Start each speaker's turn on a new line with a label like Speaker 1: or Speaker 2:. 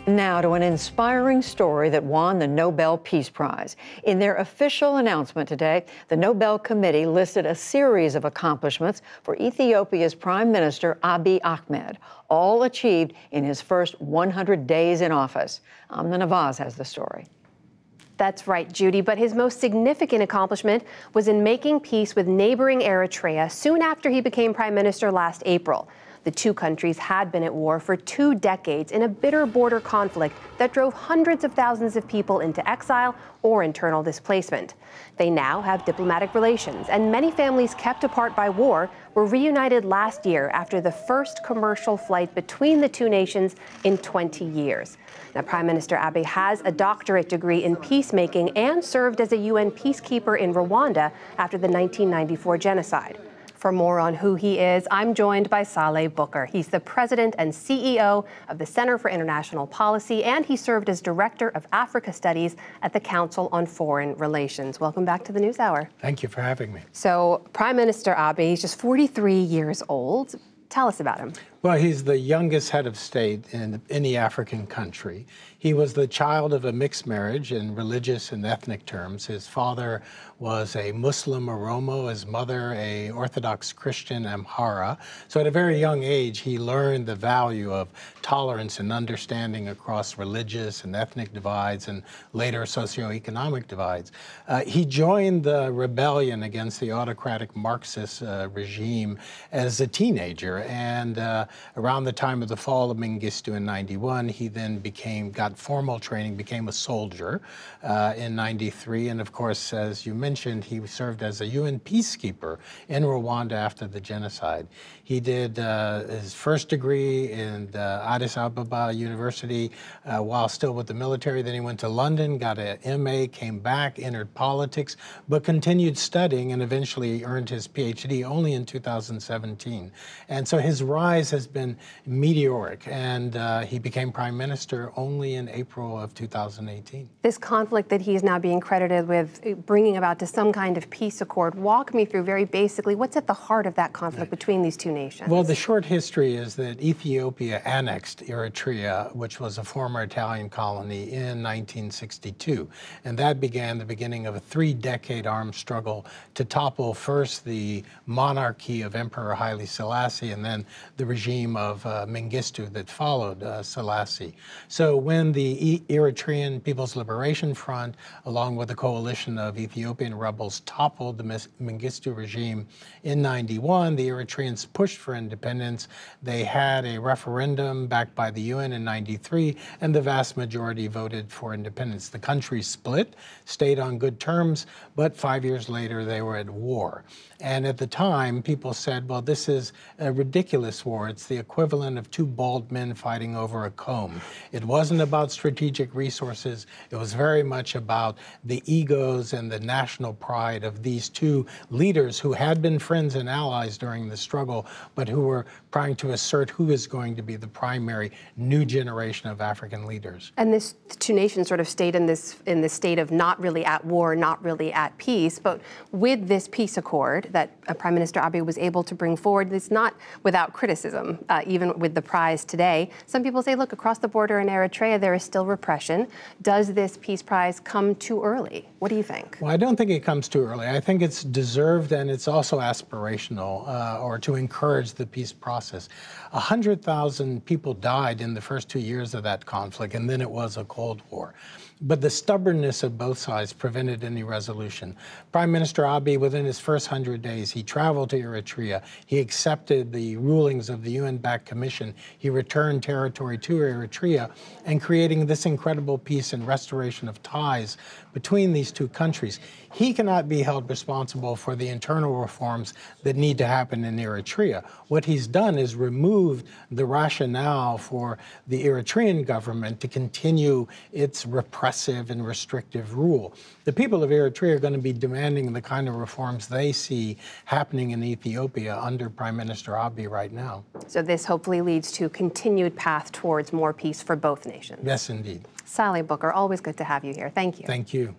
Speaker 1: Now to an inspiring story that won the Nobel Peace Prize. In their official announcement today, the Nobel Committee listed a series of accomplishments for Ethiopia's Prime Minister Abiy Ahmed, all achieved in his first 100 days in office. Amna Nawaz has the story.
Speaker 2: That's right, Judy, but his most significant accomplishment was in making peace with neighboring Eritrea soon after he became prime minister last April. The two countries had been at war for 2 decades in a bitter border conflict that drove hundreds of thousands of people into exile or internal displacement. They now have diplomatic relations, and many families kept apart by war were reunited last year after the first commercial flight between the two nations in 20 years. Now, Prime Minister Abiy has a doctorate degree in peacemaking and served as a UN peacekeeper in Rwanda after the 1994 genocide. For more on who he is, I'm joined by Saleh Booker. He's the president and CEO of the Center for International Policy, and he served as director of Africa Studies at the Council on Foreign Relations. Welcome back to the NewsHour.
Speaker 3: Thank you for having me.
Speaker 2: So, Prime Minister Abiy, he's just 43 years old. Tell us about him.
Speaker 3: Well, he's the youngest head of state in any African country. He was the child of a mixed marriage in religious and ethnic terms. His father was a Muslim Oromo, his mother a Orthodox Christian Amhara. So at a very young age, he learned the value of tolerance and understanding across religious and ethnic divides and later socioeconomic divides. He joined the rebellion against the autocratic Marxist regime as a teenager, and around the time of the fall of Mengistu in '91, he then got formal training, became a soldier in '93, and of course, as you mentioned, he served as a UN peacekeeper in Rwanda after the genocide. He did his first degree in Addis Ababa University while still with the military. Then he went to London, got an MA, came back, entered politics, but continued studying and eventually earned his PhD only in 2017. And so his rise has been meteoric, and he became prime minister only in April of 2018.
Speaker 2: This conflict that he is now being credited with bringing about to some kind of peace accord, walk me through very basically what's at the heart of that conflict between these two nations.
Speaker 3: Well, the short history is that Ethiopia annexed Eritrea, which was a former Italian colony, in 1962. And that began the beginning of a 3-decade armed struggle to topple first the monarchy of Emperor Haile Selassie and then the regime of Mengistu that followed Selassie. So when the Eritrean People's Liberation Front, along with a coalition of Ethiopian rebels, toppled the Mengistu regime in '91, the Eritreans pushed for independence. They had a referendum backed by the UN in '93, and the vast majority voted for independence. The country split, stayed on good terms, but 5 years later they were at war. And at the time, people said, well, this is a ridiculous war. It's the equivalent of two bald men fighting over a comb. It wasn't about strategic resources. It was very much about the egos and the national pride of these two leaders who had been friends and allies during the struggle, but who were trying to assert who is going to be the primary new generation of African leaders.
Speaker 2: And the two nations sort of stayed in this state of not really at war, not really at peace. But with this peace accord that Prime Minister Abiy was able to bring forward, it's not without criticism, even with the prize today. Some people say, look, across the border in Eritrea, there is still repression. Does this peace prize come too early? What do you think?
Speaker 3: Well, I don't think it comes too early. I think it's deserved, and it's also aspirational, or to encourage the peace process. 100,000 people died in the first 2 years of that conflict, and then it was a Cold War. But the stubbornness of both sides prevented any resolution. Prime Minister Abiy, within his first 100 days, he traveled to Eritrea. He accepted the rulings of the UN-backed commission. He returned territory to Eritrea, and creating this incredible peace and restoration of ties between these two countries. He cannot be held responsible for the internal reforms that need to happen in Eritrea. What he's done is removed the rationale for the Eritrean government to continue its repressive and restrictive rule. The people of Eritrea are going to be demanding the kind of reforms they see happening in Ethiopia under Prime Minister Abiy right now.
Speaker 2: So this hopefully leads to a continued path towards more peace for both nations.
Speaker 3: Yes, indeed.
Speaker 2: Saleh Booker, always good to have you here. Thank you.
Speaker 3: Thank you.